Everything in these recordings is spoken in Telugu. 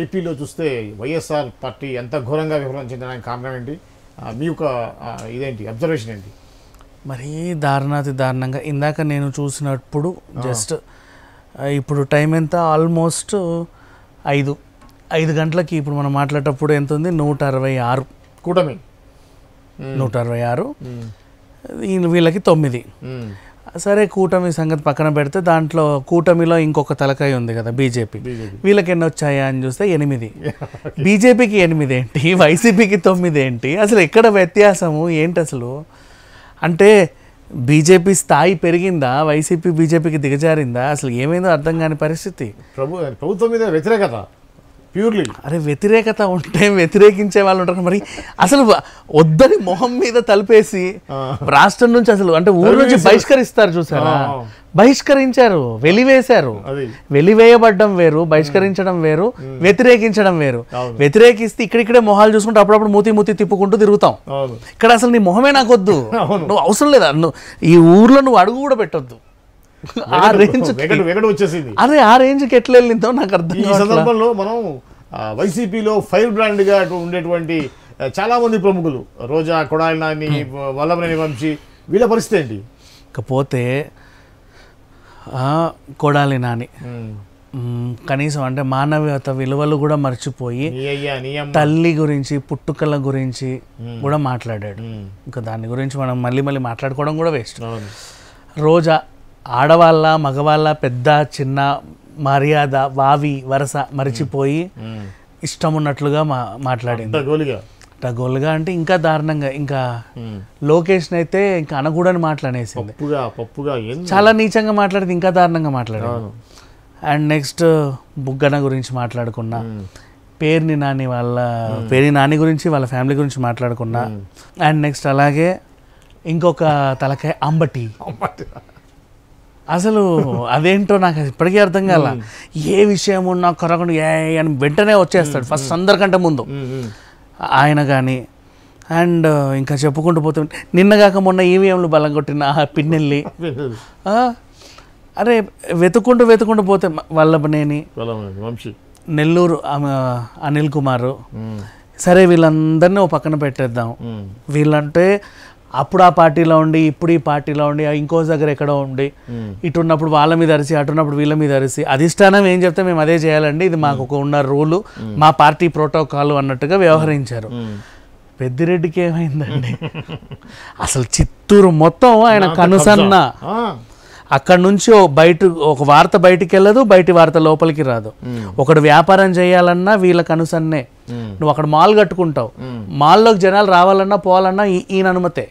ఏపీలో చూస్తే వైఎస్ఆర్ పార్టీ ఎంత ఘోరంగా విఫలం కారణం ఏంటి? మీ యొక్క ఇదేంటి అబ్జర్వేషన్ ఏంటి? మరీ దారుణాతి దారుణంగా ఇందాక నేను చూసినప్పుడు జస్ట్ ఇప్పుడు టైం ఎంత ఆల్మోస్ట్ 5 గంటలకి ఇప్పుడు మనం మాట్లాడేటప్పుడు ఎంత ఉంది 166 కూటమి 166 వీళ్ళకి 9. సరే కూటమి సంగతి పక్కన పెడితే దాంట్లో కూటమిలో ఇంకొక తలకాయ ఉంది కదా బీజేపీ, వీళ్ళకి ఎన్ని వచ్చాయా అని చూస్తే 8. బీజేపీకి 8 ఏంటి, వైసీపీకి 9 ఏంటి? అసలు ఎక్కడ వ్యత్యాసము ఏంటి అసలు? అంటే బీజేపీ స్థాయి పెరిగిందా, వైసీపీ బీజేపీకి దిగజారిందా? అసలు ఏమైందో అర్థం కాని పరిస్థితి. ప్రభుత్వం మీద వ్యతిరేకత ప్యూర్లీ. అరే వ్యతిరేకత ఉంటే వ్యతిరేకించే వాళ్ళు ఉంటారు మరి. అసలు వద్దని మొహం మీద తలిపేసి రాష్ట్రం నుంచి అసలు అంటే ఊరు నుంచి బహిష్కరిస్తారు చూసారా, బహిష్కరించారు, వెలివేశారు. వెలివేయబడ్డం వేరు, బహిష్కరించడం వేరు, వ్యతిరేకించడం వేరు. వ్యతిరేకిస్తే ఇక్కడిక్కడే మొహాలు చూసుకుంటూ అప్పుడప్పుడు మూతి తిప్పుకుంటూ తిరుగుతాం. ఇక్కడ అసలు నీ మొహమే నాకు వద్దు, నువ్వు అవసరం లేదా, ఈ ఊర్లో నువ్వు అడుగు కూడా పెట్టొద్దు. ఆ రేంజ్ వచ్చేసింది. అదే ఆ రేంజ్కి ఎట్లా వెళ్ళిందో నాకు అర్థం. ఈ సందర్భంలో మనం వైసీపీలో ఫైర్ బ్రాండ్ గా ఉండేటువంటి చాలా మంది ప్రముఖులు, రోజా, కొడాలి నాని, వల్లభనేని వంశీ, వీళ్ళ పరిస్థితి ఏంటి? ఇకపోతే కొడాలి నాని కనీసం అంటే మానవీయత విలువలు కూడా మర్చిపోయి తల్లి గురించి పుట్టుకల గురించి కూడా మాట్లాడాడు. ఇంకా దాని గురించి మనం మళ్ళీ మాట్లాడుకోవడం కూడా వేస్ట్. రోజా ఆడవాళ్ళ మగవాళ్ళ పెద్ద చిన్న మర్యాద వావి వరస మరిచిపోయి ఇష్టం ఉన్నట్లుగా మాట్లాడింది. గోలుగా అంటే ఇంకా దారుణంగా, ఇంకా లోకేష్ అయితే ఇంకా అనకూడని మాటలు అనేసింది, చాలా నీచంగా మాట్లాడింది, ఇంకా దారుణంగా మాట్లాడారు. అండ్ నెక్స్ట్ బుగ్గన గురించి మాట్లాడుకున్నా, పేర్ని నాని గురించి వాళ్ళ ఫ్యామిలీ గురించి మాట్లాడుకున్నా. అండ్ నెక్స్ట్ అలాగే ఇంకొక తలకాయ అంబటి. అసలు అదేంటో నాకు ఇప్పటికీ అర్థం కాల. ఏ విషయం ఉన్నా కరగండి అని వెంటనే వచ్చేస్తాడు ఫస్ట్ అందరికంటే ముందు ఆయన కానీ. అండ్ ఇంకా చెప్పుకుంటూ పోతే నిన్నగాక మొన్న ఈవీఎంలు బలం కొట్టిన పిన్నెల్లి. అరే వెతుకుంటూ పోతే వల్లభనేని, నెల్లూరు అనిల్ కుమార్. సరే వీళ్ళందరినీ ఓ పక్కన పెట్టేద్దాం. వీళ్ళంటే అప్పుడు ఆ పార్టీలో ఉండి ఇప్పుడు ఈ పార్టీలో ఉండి ఇంకో దగ్గర ఎక్కడో ఉండి ఇటున్నప్పుడు వాళ్ళ మీద అరిసి అటున్నప్పుడు వీళ్ళ మీద అరిసి అధిష్టానం ఏం చెప్తే మేము అదే చేయాలండి, ఇది మాకు ఉన్న రూలు, మా పార్టీ ప్రోటోకాల్ అన్నట్టుగా వ్యవహరించారు. పెద్దిరెడ్డికి ఏమైందండి? అసలు చిత్తూరు మొత్తం ఆయన కనుసన్న. అక్కడ నుంచి ఒక వార్త బయటికి వెళ్ళదు, బయటి వార్త లోపలికి రాదు. ఒకడు వ్యాపారం చేయాలన్నా వీళ్ళ కనుసన్నే. నువ్వు అక్కడ మాల్ కట్టుకుంటావు, మాల్లోకి జనాలు రావాలన్నా పోవాలన్నా ఈయన అనుమతే,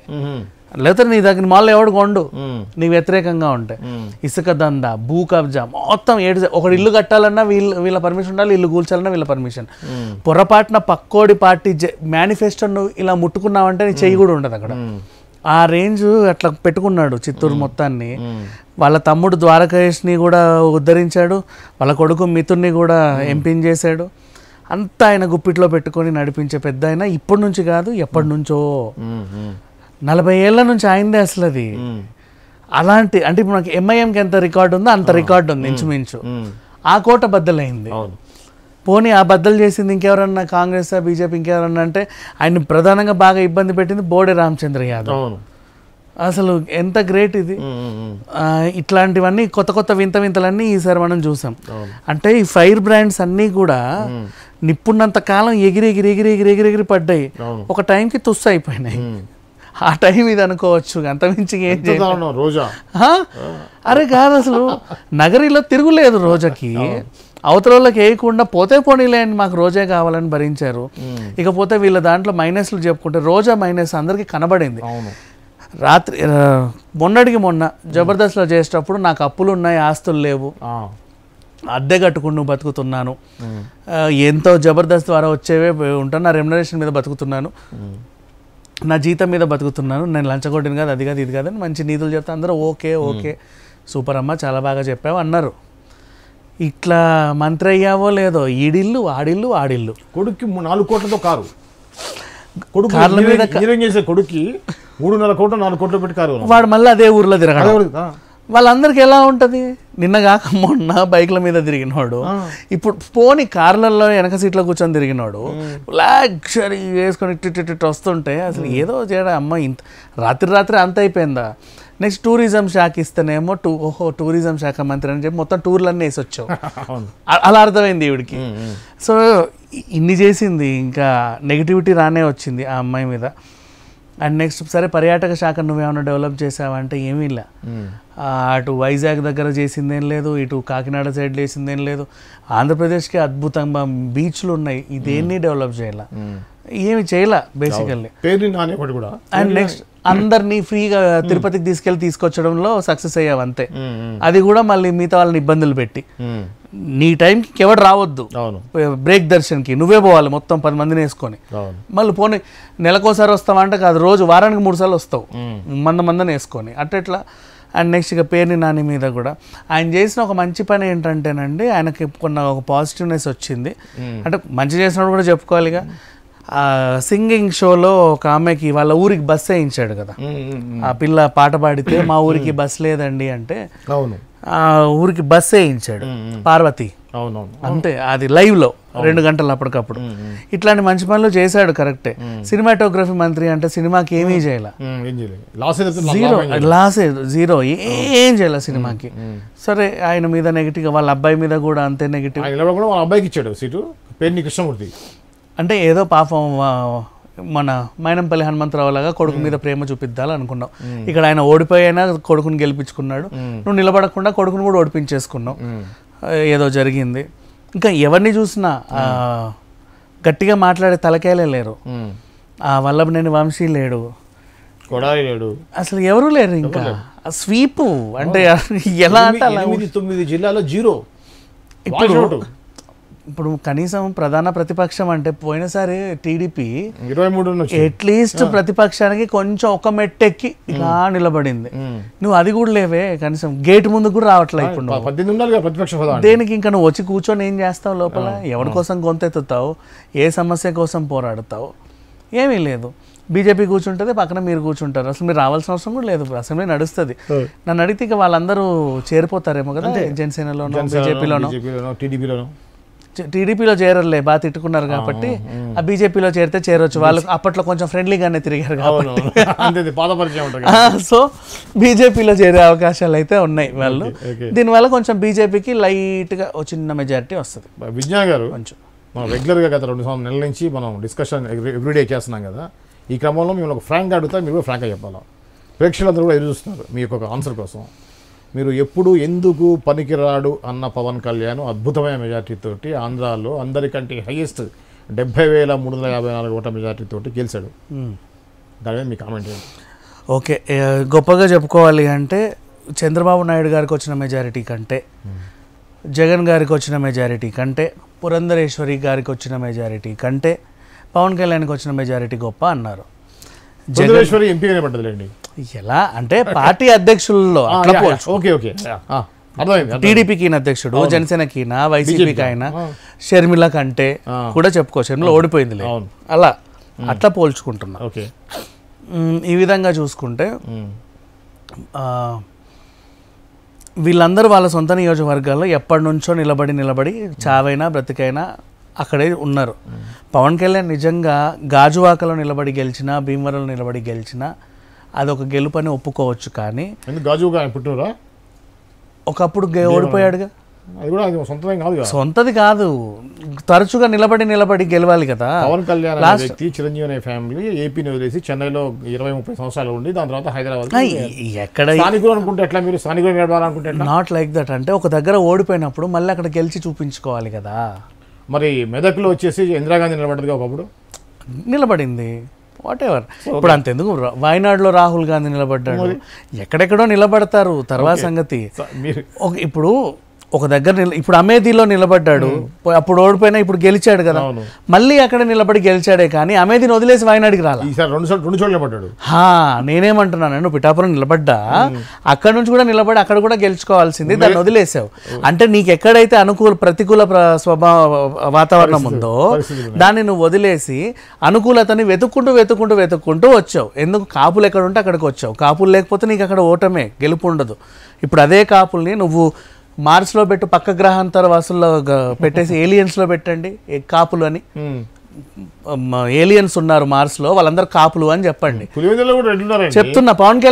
లేకపోతే నీ దగ్గర మాల్లో ఎవడు కొండు నీ వ్యతిరేకంగా ఉంటాయి. ఇసుక దందా, భూ కబ్జా మొత్తం ఒకడు ఇల్లు కట్టాలన్నా వీళ్ళ పర్మిషన్ ఉండాలి, ఇల్లు కూల్చాలన్నా వీళ్ళ పర్మిషన్. పొరపాటున పక్కోడి పార్టీ మేనిఫెస్టో నువ్వు ఇలా ముట్టుకున్నావంటే నీ చెయ్యి కూడా ఉండదు అక్కడ. ఆ రేంజ్ అట్లా పెట్టుకున్నాడు చిత్తూరు మొత్తాన్ని. వాళ్ళ తమ్ముడు ద్వారకేష్ని కూడా ఉద్ధరించాడు, వాళ్ళ కొడుకు మిథున్ని కూడా ఎంపిన్ చేశాడు. అంతా ఆయన గుప్పిట్లో పెట్టుకొని నడిపించే పెద్ద ఆయన. ఇప్పటి నుంచి కాదు ఎప్పటి నుంచో 40 ఏళ్ల నుంచి ఆయనదే అసలు అది. అలాంటి అంటే ఇప్పుడు నాకు ఎంఐఎంకి ఎంత రికార్డు ఉందో అంత రికార్డు ఉంది ఇంచుమించు. ఆ కోట బద్దలైంది. పోనీ ఆ బద్దలు చేసింది ఇంకెవరన్నా కాంగ్రెస్ బీజేపీ ఇంకెవరన్నా అంటే ఆయన ప్రధానంగా బాగా ఇబ్బంది పెట్టింది బోడే రామచంద్ర యాదవ్. అసలు ఎంత గ్రేట్ ఇది. ఇట్లాంటివన్నీ కొత్త వింతలన్నీ ఈసారి మనం చూసాం. అంటే ఈ ఫైర్ బ్రాండ్స్ అన్నీ కూడా నిప్పున్నంత కాలం ఎగిరి పడ్డాయి, ఒక టైంకి తుస్సు అయిపోయినాయి. ఆ టైం ఇది అనుకోవచ్చు, అంతమించి ఏం చేయాలి. రోజా అరే కాదు, అసలు నగరిలో తిరుగులేదు రోజాకి. అవతలకి వేయకుండా పోతే పోనీలే అని మాకు రోజే కావాలని భరించారు. ఇకపోతే వీళ్ళ దాంట్లో మైనస్లు చెప్పుకుంటే రోజా మైనస్ అందరికీ కనబడింది. రాత్రి మొన్న జబర్దస్త్లో చేసేటప్పుడు నాకు అప్పులు ఉన్నాయి, ఆస్తులు లేవు, అద్దె కట్టుకుంటూ బతుకుతున్నాను, ఎంతో జబర్దస్త్ ద్వారా వచ్చేవే ఉంటాను, నా రెమ్యునరేషన్ మీద బతుకుతున్నాను, నా జీతం మీద బతుకుతున్నాను, నేను లంచగొట్టిన కాదు, అది కాదు ఇది కాదని మంచి నీతులు చెప్తే అందరూ ఓకే సూపర్ అమ్మ చాలా బాగా చెప్పావు అన్నారు. ఇట్లా మంత్రి అయ్యావో లేదో ఈడిల్లు ఆడిల్లు కొడుక్కి 4 కోట్లతో కారు, కార్ల మీద చేసే కొడుక్కి 3.5 కోట్లు 4 కోట్లు పెట్టి కారు, వాడు మళ్ళీ అదే ఊర్లో తిరగడు. వాళ్ళందరికి ఎలా ఉంటుంది, నిన్న కాక మొన్న బైక్ల మీద తిరిగినోడు ఇప్పుడు పోని కార్లలో వెనక సీట్లో కూర్చొని తిరిగినోడు లగ్జరీ వేసుకొని ఇట్టిట్టు వస్తుంటే అసలు ఏదో చేయడం అమ్మ ఇంత రాత్రి అంత అయిపోయిందా. నెక్స్ట్ టూరిజం శాఖ ఇస్తేనేమో టూరిజం శాఖ మంత్రి అని చెప్పి మొత్తం టూర్లన్నీ వేసి వచ్చావు. అలా అర్థమైంది ఈవిడికి. సో ఇన్ని చేసింది, ఇంకా నెగిటివిటీ రానే వచ్చింది ఆ అమ్మాయి మీద. అండ్ నెక్స్ట్ సరే పర్యాటక శాఖ నువ్వేమైనా డెవలప్ చేసావంటే ఏమీ లే. అటు వైజాగ్ దగ్గర చేసిందేం లేదు, ఇటు కాకినాడ సైడ్ చేసిందేం లేదు. ఆంధ్రప్రదేశ్కి అద్భుతంగా బీచ్లు ఉన్నాయి, ఇదేన్ని డెవలప్ చేయాల, ఏమి చేయలే బేసికల్లీ. అండ్ నెక్స్ట్ అందరినీ ఫ్రీగా తిరుపతికి తీసుకొచ్చడంలో సక్సెస్ అయ్యావు అంతే. అది కూడా మళ్ళీ మిగతా వాళ్ళని ఇబ్బందులు పెట్టి నీ టైంకి ఎవరు రావద్దు, బ్రేక్ దర్శన్కి నువ్వే పోవాలి మొత్తం 10 మందిని వేసుకొని. మళ్ళీ పోనీ నెలకోసారి వస్తావంటే కాదు, రోజు వారానికి 3 సార్లు వస్తావు మందిని వేసుకొని అట్లా. అండ్ నెక్స్ట్ ఇక పేర్ని నాని మీద కూడా ఆయన చేసిన ఒక మంచి పని ఏంటంటేనండి, ఆయనకి ఒక పాజిటివ్నెస్ వచ్చింది. అంటే మంచి చేసినప్పుడు కూడా చెప్పుకోవాలిగా. సింగింగ్ షోలో ఒక ఆమెకి వాళ్ళ ఊరికి బస్ వేయించాడు కదా, ఆ పిల్ల పాట పాడితే మా ఊరికి బస్ లేదండి అంటే ఆ ఊరికి బస్ వేయించాడు పార్వతి. అంతే, అది లైవ్ లో 2 గంటలు అప్పటికప్పుడు. ఇట్లాంటి మంచి పనులు చేశాడు, కరెక్టే. సినిమాటోగ్రఫీ మంత్రి అంటే సినిమాకి ఏమీ చేయాల, జీరో ఏం చేయాల సినిమాకి. సరే ఆయన మీద నెగిటివ్, వాళ్ళ అబ్బాయి మీద కూడా అంతే నెగిటివ్. అబ్బాయికి ఇచ్చాడు సీటు, పేర్ని కృష్ణమూర్తి. అంటే ఏదో పాపం మన మైనంపల్లి హనుమంతరావు లాగా కొడుకు మీద ప్రేమ చూపిద్దాలనుకున్నావు. ఇక్కడ ఆయన ఓడిపోయినా కొడుకుని గెలిపించుకున్నాడు, నువ్వు నిలబడకుండా కొడుకుని కూడా ఓడిపించేసుకున్నావు. ఏదో జరిగింది. ఇంకా ఎవరిని చూసినా గట్టిగా మాట్లాడే తలకాయలే లేరు. వల్లభనేని వంశీ లేడు, అసలు ఎవరు లేరు. ఇంకా స్వీపు అంటే ఎలా అంటే 9 జిల్లాలో జీరో. ఇప్పుడు కనీసం ప్రధాన ప్రతిపక్షం అంటే పోయినసారి టీడీపీ 23 అట్లీస్ట్ ప్రతిపక్షానికి కొంచెం ఒక మెట్టెక్కి ఇలా నిలబడింది. నువ్వు అది కూడా లేవే, కనీసం గేట్ ముందు కూడా రావట్లే. ఇప్పుడు దేనికి ఇంకా నువ్వు వచ్చి కూర్చొని ఏం చేస్తావు లోపల, ఎవరి కోసం గొంతెత్తుతావు, ఏ సమస్య కోసం పోరాడతావు, ఏమీ లేదు. బీజేపీ కూర్చుంటుంది, పక్కన మీరు కూర్చుంటారు. అసలు మీరు రావాల్సిన అవసరం కూడా లేదు, అసెంబ్లీ నడుస్తుంది. నన్ను అడిగితే ఇక వాళ్ళందరూ చేరిపోతారేమో కదా, జనసేనలోనో బీజేపీలోనో. టీడీపీలో చేరలే, బాగా తిట్టుకున్నారు కాబట్టి ఆ బీజేపీలో చేరితే చేరొచ్చు. వాళ్ళు అప్పట్లో కొంచెం ఫ్రెండ్లీగానే తిరిగారు కాబట్టి సో బీజేపీలో చేరే అవకాశాలు అయితే ఉన్నాయి వాళ్ళు. దీనివల్ల కొంచెం బీజేపీకి లైట్గా ఒక చిన్న మెజారిటీ వస్తుంది. విజ్ఞాన్ గారు, కొంచెం మనం రెగ్యులర్గా గత 2 నెలల నుంచి మనం డిస్కషన్ ఎవ్రీడే చేస్తున్నాం కదా, ఈ క్రమంలో మేము ఒక ఫ్రాంక్గా అడుగుతా, మీరు కూడా ఫ్రాంక్గా చెప్పాలా. ప్రేక్షకులందరూ కూడా ఎదురు చూస్తున్నారు మీ యొక్క ఆన్సర్ కోసం. మీరు ఎప్పుడు ఎందుకు పనికిరాడు అన్న పవన్ కళ్యాణ్ అద్భుతమైన మెజార్టీతోటి ఆంధ్రాలో అందరికంటే హైయెస్ట్ 70,354 ఓట్ల మెజార్టీతోటి గెలిచాడు. దాని మీద మీ కామెంట్ ఏంటి? ఓకే, గొప్పగా చెప్పుకోవాలి అంటే చంద్రబాబు నాయుడు గారికి వచ్చిన మెజారిటీ కంటే, జగన్ గారికి వచ్చిన మెజారిటీ కంటే, పురంధరేశ్వరి గారికి వచ్చిన మెజారిటీ కంటే పవన్ కళ్యాణ్కి వచ్చిన మెజారిటీ గొప్ప అన్నారు. పురంధరేశ్వరి ఎంపీగానే పడ్డదిలేండి. ఎలా అంటే పార్టీ అధ్యక్షుల్లో టీడీపీకి అధ్యక్షుడు, జనసేనకి, వైసీపీకి అయినా, షర్మిల కంటే కూడా చెప్పుకో, షర్మిల ఓడిపోయింది అలా అట్లా పోల్చుకుంటున్నా. ఈ విధంగా చూసుకుంటే వీళ్ళందరూ వాళ్ళ సొంత నియోజకవర్గాల్లో ఎప్పటి నుంచో నిలబడి చావైనా బ్రతికైనా అక్కడే ఉన్నారు. పవన్ కళ్యాణ్ నిజంగా గాజువాకలో నిలబడి గెలిచినా, భీమవరంలో నిలబడి గెలిచినా అదొక గెలుపని ఒప్పుకోవచ్చు. కానీ ఒకప్పుడు ఓడిపోయాడుగా, సొంతది కాదు, తరచుగా నిలబడి గెలవాలి కదా. పవన్ కళ్యాణ్ వ్యక్తి చిరంజీవి అనే ఫ్యామిలీ ఏపీని వదిలేసి చెన్నైలో 20-30 సంవత్సరాలు ఉండి దాని తర్వాత హైదరాబాద్ ఎక్కడ అనుకుంటే ఎట్లా, మీరు స్థానికులు గెలవాలనుకుంటే నాట్ లైక్ దట్. అంటే ఒక దగ్గర ఓడిపోయినప్పుడు మళ్ళీ అక్కడ గెలిచి చూపించుకోవాలి కదా. మరి మెదక్లో వచ్చేసి ఇందిరాగాంధీ నిలబడ్డదిగా, ఒకప్పుడు నిలబడింది, వాట్ ఎవర్. ఇప్పుడు అంతెందుకు, వాయనాడులో రాహుల్ గాంధీ నిలబడ్డాడు, ఎక్కడెక్కడో నిలబడతారు. తర్వాత సంగతి ఇప్పుడు ఒక దగ్గర ఇప్పుడు అమేథీలో నిలబడ్డాడు, అప్పుడు ఓడిపోయినా ఇప్పుడు గెలిచాడు కదా, మళ్ళీ అక్కడ నిలబడి గెలిచాడే కానీ అమేథీని వదిలేసి వాయనాడికి రాలా. ఈసారి రెండు చోట్ల నిలబడ్డాడు. నేనేమంటున్నాను, నువ్వు పిఠాపురం నిలబడ్డా అక్కడ నుంచి కూడా నిలబడి అక్కడ కూడా గెలుచుకోవాల్సింది, దాన్ని వదిలేసావు. అంటే నీకు ఎక్కడైతే ప్రతికూల స్వభావ వాతావరణం ఉందో దాన్ని నువ్వు వదిలేసి అనుకూలతని వెతుక్కుంటూ వచ్చావు. ఎందుకు? కాపులు ఎక్కడ ఉంటే అక్కడికి వచ్చావు. కాపులు లేకపోతే నీకు అక్కడ ఓటమే, గెలుపు ఉండదు. ఇప్పుడు అదే కాపుల్ని నువ్వు మార్స్లో పెట్టు, పక్క గ్రహాంతర వాసుల్లో పెట్టేసి ఏలియన్స్లో పెట్టండి కాపులు అని. ఏలియన్స్ ఉన్నారు మార్స్లో, వాళ్ళందరూ కాపులు అని చెప్పండి. చెప్తున్నా, పవన్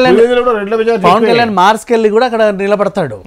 కళ్యాణ్ మార్స్కి వెళ్ళి కూడా అక్కడ నిలబడతాడు.